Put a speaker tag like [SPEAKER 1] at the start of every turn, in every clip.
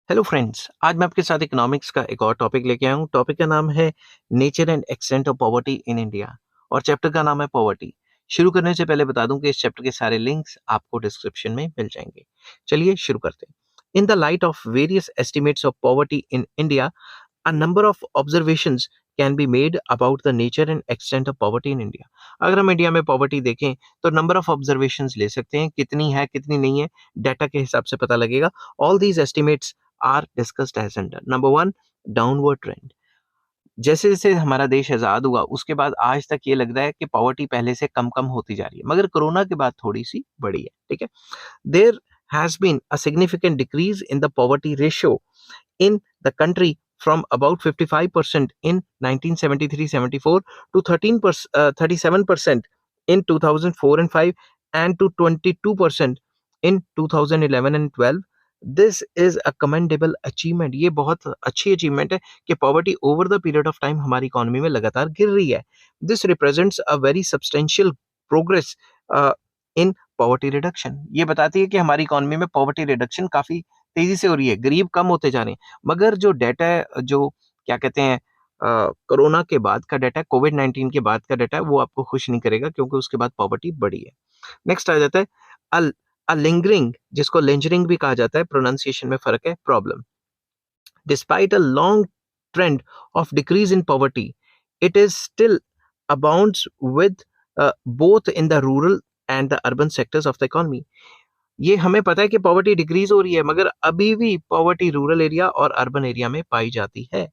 [SPEAKER 1] Hello friends, आज मैं आपके साथ इकोनॉमिक्स का एक और टॉपिक लेके आया हूँ। टॉपिक का नाम है nature and extent of poverty in India और चैप्टर का नाम है पॉवर्टी। शुरू करने से पहले बता दूं कि इस चैप्टर के सारे लिंक्स आपको डिस्क्रिप्शन में मिल जाएंगे। चलिए शुरू करते हैं। In the light of various estimates of poverty in India, a number of observations can be made about the nature and extent of poverty in India। अगर हम इंडिया में पॉवर्टी देखें तो नंबर ऑफ ऑब्जर्वेशंस ले सकते हैं, कितनी है कितनी नहीं है, डाटा के हिसाब से पता लगेगा। All these estimates are discussed as under. Number one, downward trend. जैसे जैसे हमारा देश आजाद हुआ उसके बाद आज तक ये लग रहा है कि पॉवर्टी पहले से कम कम होती जा रही है, मगर कोरोना के बाद थोड़ी सी बढ़ी है। ठीक है, there has been a significant decrease in the poverty ratio in the country from about 55% in 1973-74 to 37% in 2004 and 5 and to 22% in 2011 and 12। This is a commendable achievement। ये बहुत अच्छी अचीवमेंट है कि poverty over the period of time हमारी economy में लगातार गिर रही है। This represents a very substantial progress in poverty reduction. ये बताती है कि हमारी इकोनॉमी में पॉवर्टी रिडक्शन काफी तेजी से हो रही है, गरीब कम होते जा रहे हैं। मगर जो डाटा है, जो क्या कहते हैं, कोरोना के बाद का डाटा है, कोविड-19 के बाद का डाटा है, वो आपको खुश नहीं करेगा क्योंकि उसके बाद पॉवर्टी बढ़ी है। नेक्स्ट आ जाता है अल अ लिंगरिंग, जिसको लिंजरिंग भी कहा जाता है, प्रोनाउंसिएशन में फ़र्क है, problem. Despite a long trend of decrease in poverty, it is still abounds with both in the rural and the urban sectors of the economy। ये हमें पता है कि पॉवर्टी डिक्रीज हो रही है, मगर अभी भी पॉवर्टी रूरल एरिया और अर्बन एरिया में पाई जाती है।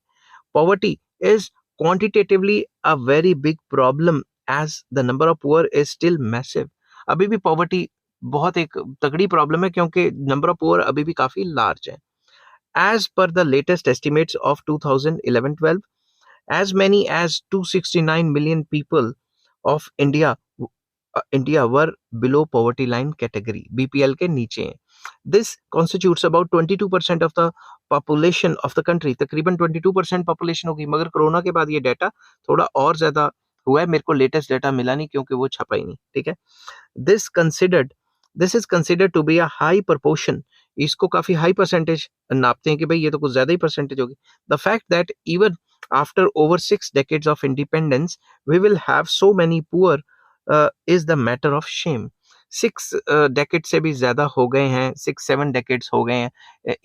[SPEAKER 1] Poverty is quantitatively a very big problem as the number of poor is still massive. अभी भी पॉवर्टी बहुत एक तगड़ी प्रॉब्लम है क्योंकि नंबर ऑफ पुअर अभी भी काफी लार्ज है। As per the latest estimates of 2011-12, as many as 269 million people of India were below poverty line category, BPL के नीचे हैं। This constitutes about 22% of the population of the country। तकरीबन 22% population होगी, मगर कोरोना के बाद ये डाटा थोड़ा और ज्यादा हुआ है। मेरे को लेटेस्ट डाटा मिला नहीं क्योंकि वो छपा ही नहीं। ठीक है, this considered this is considered to be a high proportion। इसको काफी हाई परसेंटेज नापते हैं कि भाई ये तो कुछ ज्यादा ही परसेंटेज होगी। The fact that even after over 6 decades of independence we will have so many poor is the matter of shame. 6 decades से भी ज्यादा हो गए हैं, 6-7 decades हो गए हैं,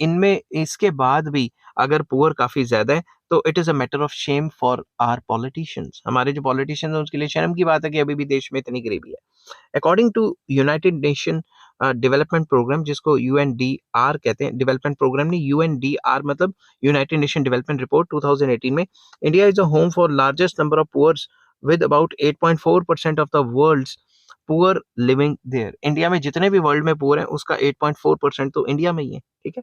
[SPEAKER 1] इनमें इसके बाद भी अगर पुअर काफी ज्यादा है तो it is a matter of shame for our politicians. हमारे जो पॉलिटिशियंस हैं उसके लिए शर्म की बात है कि अभी भी देश में इतनी गरीबी है। According to United Nation development programme, जिसको यूएनडीआर कहते हैं, डेवलपमेंट प्रोग्राम नहीं, यूएनडीआर मतलब यूनाइटेड नेशन डेवलपमेंट रिपोर्ट 2018 में, India is a home for largest number of poors with about 8.4% of the world's poor living there. India में जितने भी world में पुअर हैं उसका 8.4% तो इंडिया में ही है। ठीक है,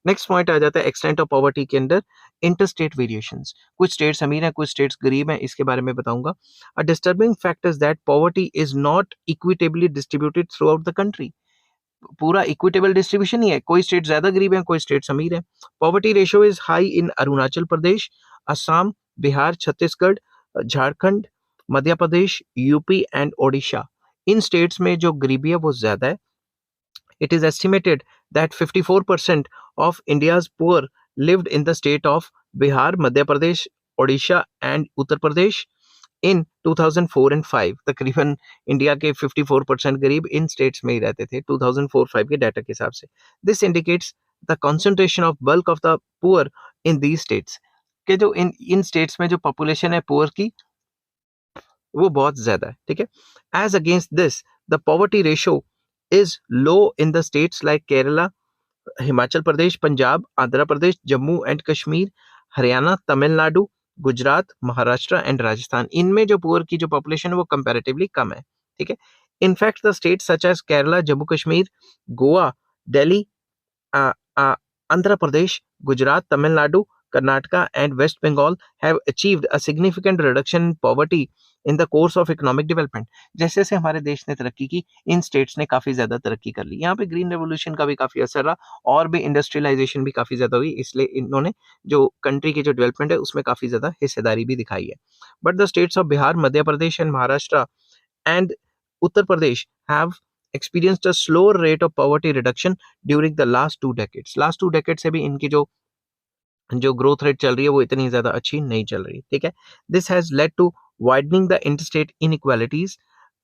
[SPEAKER 1] नेक्स्ट पॉइंट आ जाता है एक्सटेंट ऑफ पॉवर्टी के अंदर इंटर स्टेट वेरिएशंस। कुछ स्टेट्स अमीर हैं, कुछ स्टेट्स गरीब हैं, इसके बारे में बताऊंगा। A disturbing fact is that poverty is not equitably distributed throughout the country। पूरा इक्विटेबल डिस्ट्रीब्यूशन ही है, कोई स्टेट ज्यादा गरीब है, कोई स्टेट अमीर है। Poverty ratio is high in Arunachal Pradesh, Assam, Bihar, Chhattisgarh, Jharkhand, Madhya Pradesh, UP and Odisha. In states में जो गरीबी है वो ज्यादा है। It is estimated that 54% of India's poor lived in the state of Bihar, Madhya Pradesh, Odisha and Uttar Pradesh in 2004 and 5। तकरीबन इंडिया के 54% गरीब इन स्टेट्स में ही रहते थे 2004-5 के डाटा के हिसाब से। This indicates the concentration of bulk of the poor in these states, के जो इन स्टेट्स में जो पॉपुलेशन है पुअर की वो बहुत ज्यादा है। ठीक है, as against this the poverty ratio is low in the states like Kerala, Himachal Pradesh, Punjab, Andhra Pradesh, Jammu and Kashmir, Haryana, Tamil Nadu, Gujarat, Maharashtra and Rajasthan. इनमें जो पुअर की जो पॉपुलेशन है वो कंपैरेटिवली कम है। ठीक है, in fact the state such as Kerala, Jammu Kashmir, Goa, Delhi, Andhra Pradesh, Gujarat, Tamil Nadu, Karnataka and West Bengal have achieved a significant reduction in poverty in the course of economic development. जैसे जैसे हमारे देश ने तरक्की की, इन स्टेट्स ने काफी ज्यादा तरक्की कर ली। यहाँ पे ग्रीन रेवोल्यूशन का भी काफी असर रहा और भी इंडस्ट्रियलाइजेशन भी काफी ज्यादा हुई, इसलिए इन्होंने जो कंट्री की जो डेवलपमेंट है उसमें काफी ज्यादा हिस्सेदारी भी दिखाई है। But the states of Bihar, Madhya Pradesh and Maharashtra and Uttar Pradesh have experienced a slower rate of poverty reduction during the last 2 decades. Last 2 decades से भी इनकी जो जो ग्रोथ रेट चल रही है वो इतनी ज्यादा अच्छी नहीं चल रही, ठीक है. This has led to widening the interstate inequalities.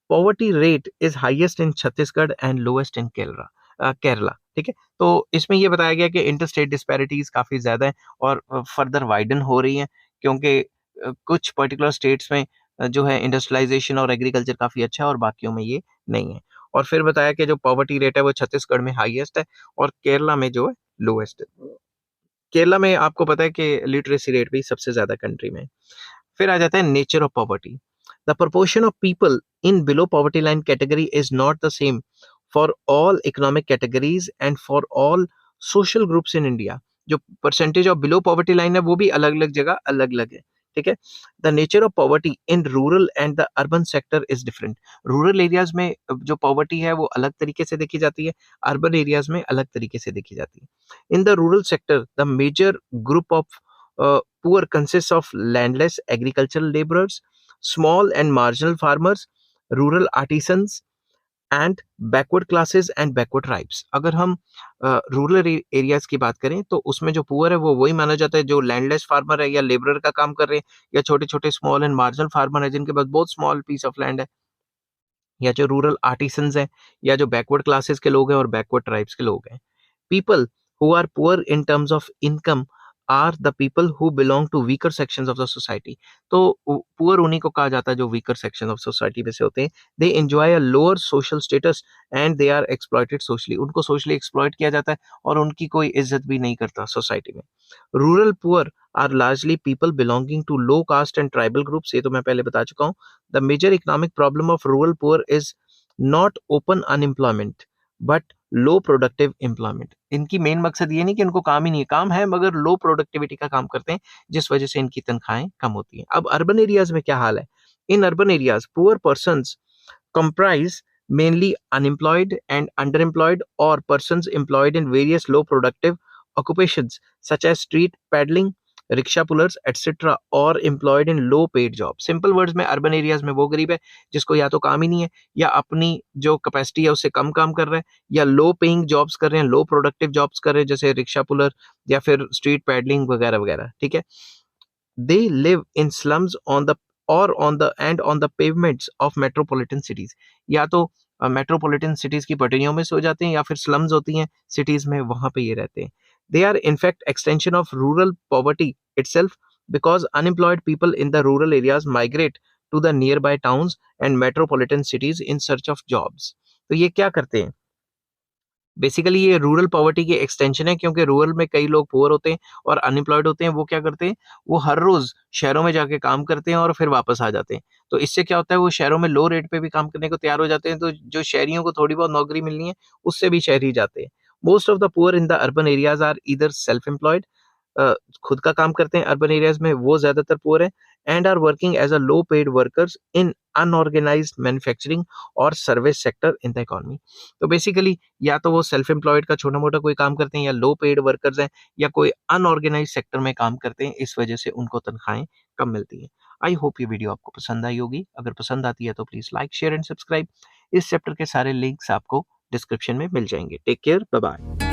[SPEAKER 1] Poverty rate is highest in Chhattisgarh and lowest in Kerala, ठीक है. तो इसमें ये बताया गया कि इंटरस्टेट डिस्पैरिटीज काफी ज्यादा है और फर्दर वाइडन हो रही हैं, क्योंकि कुछ पर्टिकुलर स्टेट्स में जो है इंडस्ट्रियलाइजेशन और एग्रीकल्चर काफी अच्छा है और बाकियों में ये नहीं है. और फिर बताया कि जो पॉवर्टी रेट है वो छत्तीसगढ़ में हाईएस्ट है और केरला में जो है लोएस्ट है. केरला में आपको पता है कि लिटरेसी रेट भी सबसे ज्यादा कंट्री में है. फिर आ जाता है nature of poverty. The proportion of people in below poverty line category is not the same for all economic categories and for all social groups in India. जो percentage of below poverty line है वो भी अलग अलग जगह अलग अलग है, ठीक है. The nature of poverty in rural and the urban sector is different. Rural areas में जो पॉवर्टी है वो अलग तरीके से देखी जाती है, अर्बन एरियाज में अलग तरीके से देखी जाती है. In the rural sector, the major group of poor consists of landless agricultural laborers, small and marginal farmers, rural artisans, and backward classes and backward tribes. अगर हम रूरल एरियाज की बात करें तो उसमें जो पुअर है वो वही माना जाता है जो लैंडलेस फार्मर है या लेबरर का काम कर रहे हैं या छोटे छोटे स्मॉल एंड मार्जिनल फार्मर है जिनके पास बहुत स्मॉल पीस ऑफ लैंड है, या जो रूरल आर्टिसंस हैं, या जो बैकवर्ड क्लासेस के लोग हैं और बैकवर्ड ट्राइब्स के लोग हैं. People who are poor in terms of income are the people who belong to weaker sections of the society. तो पुअर उन्हीं को कहा जाता है जो वीकर सेक्शन ऑफ सोसाइटी में से होते हैं. They enjoy a lower social status and they are exploited socially. उनको सोशली एक्सप्लॉइट किया जाता है और उनकी कोई इज्जत भी नहीं करता सोसाइटी में. Rural poor are largely people belonging to low caste and tribal groups. ये तो मैं पहले बता चुका हूँ. The major economic problem of rural poor is not open unemployment but low productive employment. इनकी मेन मकसद ये नहीं कि इनको काम ही नहीं है, काम है मगर लो प्रोडक्टिविटी का काम करते हैं जिस वजह से इनकी तनख्वाहें कम होती हैं. अब अर्बन एरियाज में क्या हाल है? In urban areas poor persons comprise mainly unemployed and underemployed or persons employed in various low productive occupations such as street peddling, rickshaw pullers etcetera और employed in low paid job. Simple words में urban areas में वो गरीब है जिसको या तो काम ही नहीं है या अपनी जो कैपेसिटी है उससे कम काम कर रहा है या लो पेइंग जॉब्स कर रहे हैं, लो प्रोडक्टिव जॉब्स कर रहे हैं जैसे रिक्शा पुलर या फिर स्ट्रीट पैडलिंग वगैरह वगैरह, ठीक है. They live in slums on the और on the and on the pavements of metropolitan cities. या तो मेट्रोपॉलिटन सिटीज की पटरियों में सो जाते हैं या फिर स्लम्स होती हैं सिटीज में, वहां पे ये रहते हैं. They are in fact extension of rural poverty itself because unemployed people in the rural areas migrate to the nearby towns and metropolitan cities in search of jobs. तो ये क्या करते हैं? बेसिकली ये रूरल पॉवर्टी की extension है, क्योंकि rural में कई लोग पुअर होते हैं और अनएम्प्लॉयड होते हैं. वो क्या करते हैं? वो हर रोज शहरों में जाके काम करते हैं और फिर वापस आ जाते हैं. तो इससे क्या होता है? वो शहरों में लो रेट पे भी काम करने को तैयार हो जाते हैं. तो जो शहरियों को थोड़ी बहुत नौकरी मिलनी है उससे भी शहरी जाते हैं. Most of the poor in the urban areas are इधर सेल्फ एम्प्लॉयड, खुद का काम करते हैं अर्बन एरियाज में, वो ज्यादातर पुअर है, and are working as a low paid workers in unorganised manufacturing और service sector in the economy. तो बेसिकली या तो वो सेल्फ एम्प्लॉयड का छोटा मोटा कोई काम करते हैं या लो पेड वर्कर्स हैं या कोई अनऑर्गेनाइज सेक्टर में काम करते हैं, इस वजह से उनको तनख्वाहें कम मिलती हैं. आई होप ये वीडियो आपको पसंद आई होगी. अगर पसंद आती है तो please like share and subscribe. इस चैप्टर के सारे लिंक्स आपको डिस्क्रिप्शन में मिल जाएंगे. Take care, bye bye.